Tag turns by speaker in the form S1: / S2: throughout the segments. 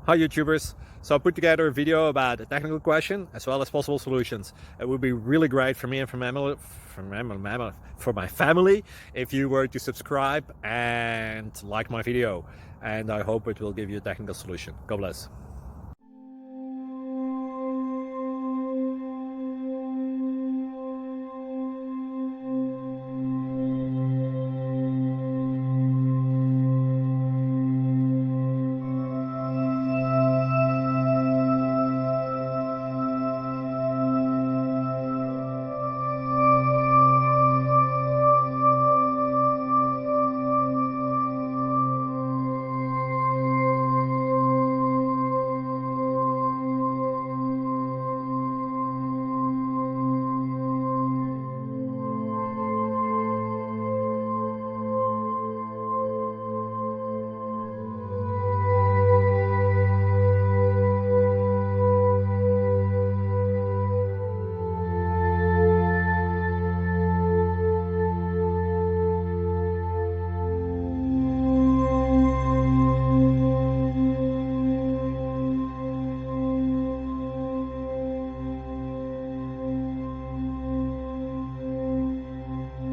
S1: Hi YouTubers! So I put together a video about a technical question as well as possible solutions. It would be really great for me and for my family if you were to subscribe and like my video, and I hope it will give you a technical solution. God bless.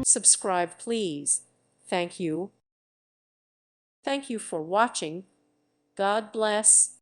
S2: Subscribe, please. Thank you. Thank you for watching. God bless.